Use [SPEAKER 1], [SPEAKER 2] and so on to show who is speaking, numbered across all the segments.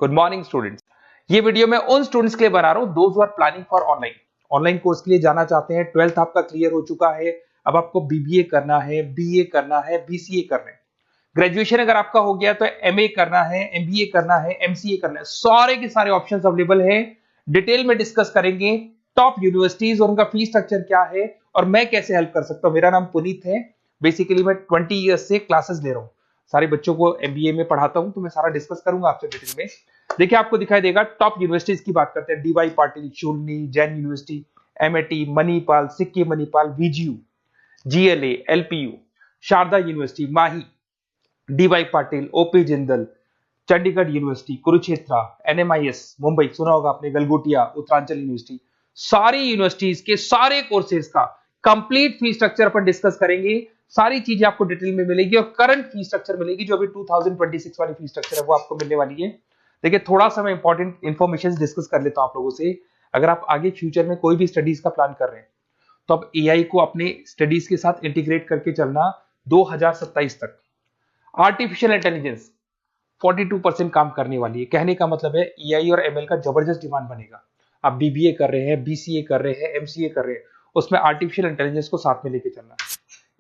[SPEAKER 1] Good morning students. ये video मैं उन स्टूडेंट्स के लिए बना रहा हूं those who are planning for online course के लिए जाना चाहते हैं। 12th आपका क्लियर हो चुका है, अब आपको बीबीए करना है, बीए करना है, बीसीए करना है। ग्रेजुएशन अगर आपका हो गया तो एमए करना है, एमबीए करना है, एमसीए करना है। सारे के सारे ऑप्शंस अवेलेबल हैं। डिटेल में डिस्कस करेंगे टॉप यूनिवर्सिटीज और उनका फीस स्ट्रक्चर क्या है और मैं कैसे हेल्प कर सकता हूं। मेरा नाम पुनीत है। बेसिकली मैं 20 ईयर्स से क्लासेस ले रहा हूं, सारे बच्चों को एमबीए में पढ़ाता हूं, तो मैं सारा डिस्कस करूंगा आपसे डिटेल में। देखिए आपको दिखाई देगा टॉप यूनिवर्सिटीज की बात करते हैं। DY Patil, Shoolini, Jain university, MIT, Manipal, Sikkim Manipal, VGU, GLA, LPU, Sharda university, Mahi, DY Patil, OP Jindal, Chandigarh university, Kurukshetra, NMIS Mumbai सुना होगा आपने, गलगोटिया, उत्तरांचल यूनिवर्सिटी। सारी यूनिवर्सिटीज के सारे कोर्सेज का कंप्लीट फीस स्ट्रक्चर अपन डिस्कस करेंगे। सारी चीजें आपको डिटेल में मिलेगी और करंट फीस स्ट्रक्चर मिलेगी, जो अभी 2026 वाली फीस स्ट्रक्चर है वो आपको मिलने वाली है। देखिए थोड़ा सा मैं इंपॉर्टेंट इंफॉर्मेशन डिस्कस कर लेता हूं आप लोगों से। अगर आप आगे फ्यूचर में कोई भी स्टडीज का प्लान कर रहे हैं तो आप एआई को अपने स्टडीज के साथ इंटीग्रेट करके चलना। 2027 तक आर्टिफिशियल इंटेलिजेंस 42% काम करने वाली है। कहने का मतलब है एआई और एमएल का जबरदस्त डिमांड बनेगा। आप बीबीए कर रहे हैं, बीसीए कर रहे हैं, एमसीए कर रहे हैं, उसमें आर्टिफिशियल इंटेलिजेंस को साथ में लेके चलना।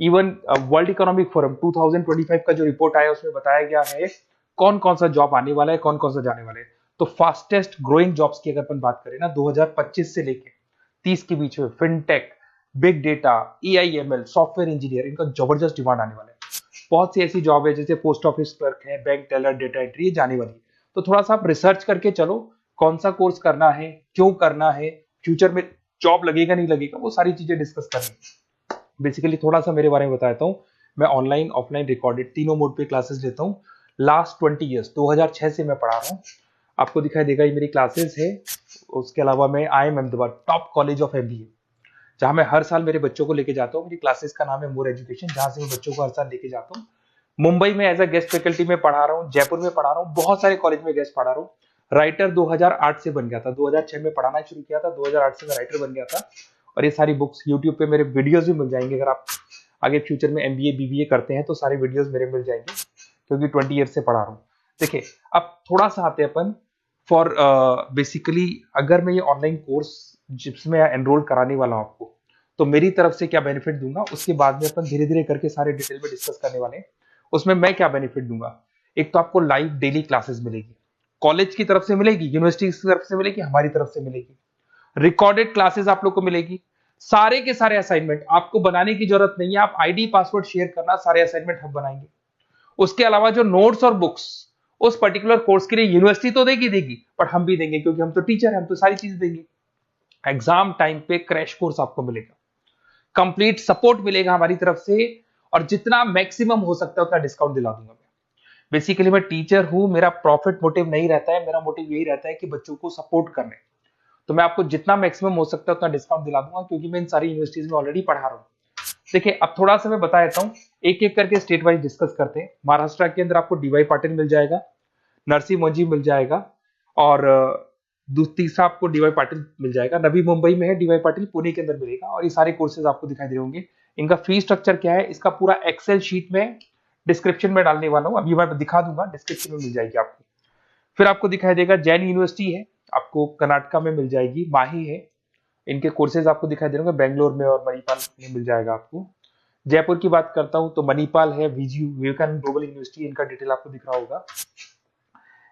[SPEAKER 1] इवन वर्ल्ड इकोनॉमिक फोरम 2025 का जो रिपोर्ट आया उसमें बताया गया है कौन कौन सा जॉब आने वाला है, कौन कौन सा जाने वाला है। तो फास्टेस्ट ग्रोइंग जॉब्स की अगर अपन बात करें ना 2025 से लेके 30 के बीच में fintech, big data, AIML, software engineer, इनका जबरदस्त डिमांड आने वाला है। बहुत सी ऐसी जॉब है जैसे पोस्ट ऑफिस क्लर्क है, बैंक टेलर, डेटा एंट्री, ये जाने वाली है। तो थोड़ा सा आप रिसर्च करके चलो कौन सा कोर्स करना है, क्यों करना है, फ्यूचर में जॉब लगेगा नहीं लगेगा, वो सारी चीजें डिस्कस करेंगे। बेसिकली थोड़ा सा मेरे बारे में बताता हूँ। मैं ऑनलाइन, ऑफलाइन, रिकॉर्डेड तीनों मोड पे क्लासेस लेता हूँ। लास्ट 20 ईयर्स 2006 से मैं पढ़ा रहा हूँ। आपको दिखाई देगा ये मेरी क्लासेस है। उसके अलावा मैं IIM Ahmedabad top college of MBA, जहां मैं हर साल मेरे बच्चों को लेके जाता हूँ। मेरी क्लासेस का नाम है मोर एजुकेशन, जहां से मैं बच्चों को हर साल लेके जाता हूँ। मुंबई में एज अ गेस्ट फैकल्टी में पढ़ा रहा हूँ, जयपुर में पढ़ा रहा हूँ, बहुत सारे कॉलेज में गेस्ट पढ़ा रहा हूँ। राइटर 2008 से बन गया था, 2006 में पढ़ाना शुरू किया था, 2008 से मैं राइटर बन गया था। और ये सारी बुक्स यूट्यूब पे मेरे वीडियोस भी मिल जाएंगे। अगर आप आगे फ्यूचर में एमबीए बीबीए करते हैं तो सारे वीडियोस मेरे मिल जाएंगे, क्योंकि 20 ईयर से पढ़ा रहा हूँ। देखिए अब थोड़ा सा आते हैं अपन फॉर बेसिकली अगर मैं ये ऑनलाइन कोर्स जिसमें एनरोल कराने वाला हूँ आपको, तो मेरी तरफ से क्या बेनिफिट दूंगा उसके बाद में अपन धीरे धीरे करके सारे डिटेल में डिस्कस करने वाले हैं। उसमें मैं क्या बेनिफिट दूंगा, एक तो आपको लाइव डेली क्लासेस मिलेगी, कॉलेज की तरफ से मिलेगी, यूनिवर्सिटी की तरफ से मिलेगी, हमारी तरफ से मिलेगी। रिकॉर्डेड क्लासेस आप लोग को मिलेगी। सारे के सारे असाइनमेंट आपको बनाने की जरूरत नहीं है, आप आईडी पासवर्ड शेयर करना, सारे असाइनमेंट हम बनाएंगे। उसके अलावा जो नोट्स और बुक्स उस पर्टिकुलर कोर्स के लिए यूनिवर्सिटी तो देगी, बट हम भी देंगे, क्योंकि हम तो टीचर हैं, हम तो सारी चीज देंगे। एग्जाम टाइम पे क्रैश कोर्स आपको मिलेगा, कंप्लीट सपोर्ट मिलेगा हमारी तरफ से, और जितना मैक्सिमम हो सकता है उतना डिस्काउंट दिला दूंगा मैं। बेसिकली मैं टीचर हूं, मेरा प्रॉफिट मोटिव नहीं रहता है, मेरा मोटिव यही रहता है कि बच्चों को सपोर्ट करने। तो मैं आपको जितना मैक्सिमम हो सकता है उतना डिस्काउंट दिला दूंगा, क्योंकि मैं इन सारी यूनिवर्सिटीज में ऑलरेडी पढ़ा रहा हूँ। देखिए अब थोड़ा सा मैं बता देता हूँ, एक एक करके स्टेट वाइज डिस्कस करते हैं। महाराष्ट्र के अंदर आपको डीवाई पाटिल मिल जाएगा, नरसी मोंजी मिल जाएगा, और तीसरा आपको डीवाई पाटिल मिल जाएगा। नवी मुंबई में है डीवाई पाटिल, पुणे के अंदर मिलेगा। और ये सारे कोर्सेज आपको दिखाई दे रहे होंगे। इनका फीस स्ट्रक्चर क्या है, इसका पूरा एक्सेल शीट में डिस्क्रिप्शन में डालने वाला हूँ, अभी मैं दिखा दूंगा, डिस्क्रिप्शन में मिल जाएगी आपको। फिर आपको दिखाई देगा जैन यूनिवर्सिटी है, आपको कर्नाटका में मिल जाएगी, माही है, इनके कोर्सेज आपको दिखाई दे रहे होंगे, बेंगलोर में और मणिपाल में मिल जाएगा आपको। जयपुर की बात करता हूं तो मणिपाल है, वीजीयू, विवेकानंद ग्लोबल यूनिवर्सिटी, इनका डिटेल आपको दिख रहा होगा।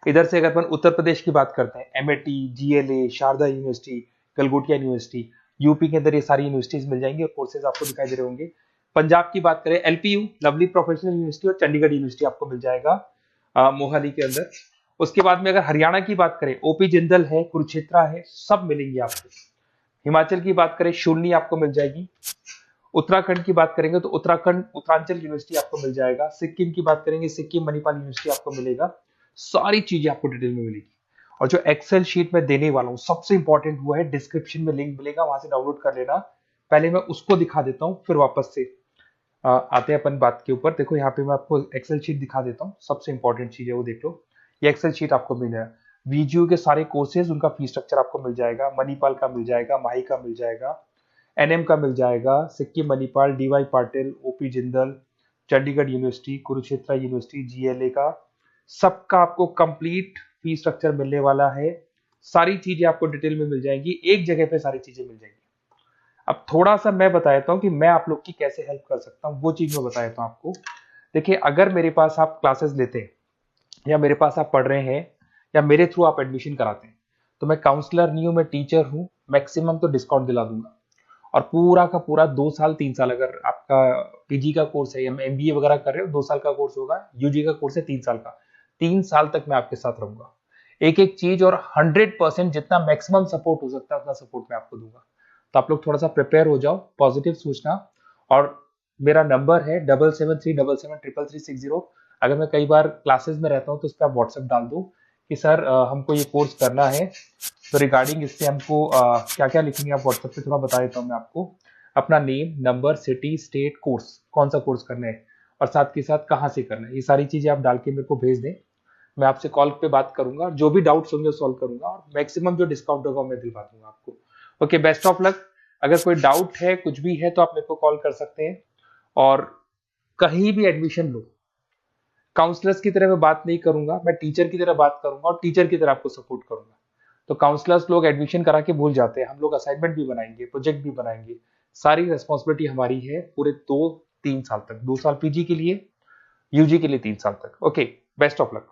[SPEAKER 1] इधर से अगर अपन उत्तर प्रदेश की बात करते हैं, MIT, GLA, Sharda university, Galgotia university, UP के अंदर ये सारी यूनिवर्सिटीज मिल जाएंगी और कोर्सेज आपको दिखाई दे रहे होंगे। पंजाब की बात करें, एलपीयू, लवली प्रोफेशनल यूनिवर्सिटी, और चंडीगढ़ यूनिवर्सिटी आपको मिल जाएगा मोहाली के अंदर। उसके बाद में अगर हरियाणा की बात करें, ओपी जिंदल है, कुरुक्षेत्र है, सब मिलेंगे आपको। हिमाचल की बात करें, शूलनी आपको मिल जाएगी। उत्तराखंड की बात करेंगे तो उत्तराखंड उत्तरांचल यूनिवर्सिटी आपको मिल जाएगा। सिक्किम की बात करेंगे, सिक्किम मणिपाल यूनिवर्सिटी आपको मिलेगा। सारी चीजें आपको डिटेल में मिलेगी। और जो एक्सेल शीट में देने वाला हूँ सबसे इंपॉर्टेंट वो है, डिस्क्रिप्शन में लिंक मिलेगा, वहां से डाउनलोड कर लेना। पहले मैं उसको दिखा देता हूँ, फिर वापस से आते हैं अपन बात के ऊपर। देखो यहाँ पे मैं आपको एक्सेल शीट दिखा देता हूँ, सबसे इंपॉर्टेंट चीज है वो देख लो। ये एक्सेल शीट आपको मिल जाएगा। वीजीयू के सारे कोर्सेज, उनका फीस स्ट्रक्चर आपको मिल जाएगा। मणिपाल का मिल जाएगा, माही का मिल जाएगा, एनएम का मिल जाएगा, Sikkim Manipal, DY Patil, OP Jindal, Chandigarh university, Kurukshetra university, GLA का, सबका आपको कंप्लीट फीस स्ट्रक्चर मिलने वाला है, सारी चीजें आपको डिटेल में मिल जाएंगी, एक जगह पे सारी चीजें मिल जाएंगी। अब थोड़ा सा मैं बताता हूँ कि मैं आप लोग की कैसे हेल्प कर सकता हूँ, वो चीज मैं बताता हूँ आपको। देखिए, अगर मेरे पास आप क्लासेस लेते हैं या मेरे पास आप पढ़ रहे हैं या मेरे थ्रू आप एडमिशन कराते हैं, तो मैं काउंसलर नहीं हूँ, मैं टीचर हूँ, मैक्सिमम तो डिस्काउंट दिला दूंगा। और पूरा का पूरा 2 साल 3 साल, अगर आपका पीजी का कोर्स है या एमबीए वगैरह कर रहे हो, 2 साल का कोर्स होगा, यूजी का कोर्स है 3 साल का, 3 साल तक मैं आपके साथ रहूंगा, एक एक चीज, और 100% जितना मैक्सिमम सपोर्ट हो सकता है उतना सपोर्ट मैं आपको दूंगा। तो आप लोग थोड़ा सा प्रिपेयर हो जाओ, पॉजिटिव सोचना। और मेरा नंबर है 7737773360। अगर मैं कई बार क्लासेस में रहता हूँ तो उस पर आप व्हाट्सएप डाल दो कि सर हमको ये कोर्स करना है, तो रिगार्डिंग इससे हमको क्या क्या लिखेंगे आप व्हाट्सएप पे थोड़ा बता देता हूँ मैं आपको। अपना name, number, city, state, course, कौन सा कोर्स करना है और साथ के साथ कहाँ से करना है, ये सारी चीजें आप डाल के मेरे को भेज दें। मैं आपसे कॉल पे बात करूंगा, जो भी डाउट्स होंगे सॉल्व करूंगा, और मैक्सिमम जो डिस्काउंट होगा मैं दिलवा दूंगा आपको। Okay, best of luck. अगर कोई डाउट है, कुछ भी है, तो आप मेरे को कॉल कर सकते हैं। और कहीं भी एडमिशन लो, काउंसलर्स की तरह मैं बात नहीं करूंगा, मैं टीचर की तरह बात करूंगा और टीचर की तरह आपको सपोर्ट करूंगा। तो काउंसलर्स लोग एडमिशन करा के भूल जाते हैं, हम लोग असाइनमेंट भी बनाएंगे, प्रोजेक्ट भी बनाएंगे, सारी रेस्पॉन्सिबिलिटी हमारी है पूरे 2-3 साल तक, 2 साल पीजी के लिए, यूजी के लिए 3 साल तक। Okay, best of luck.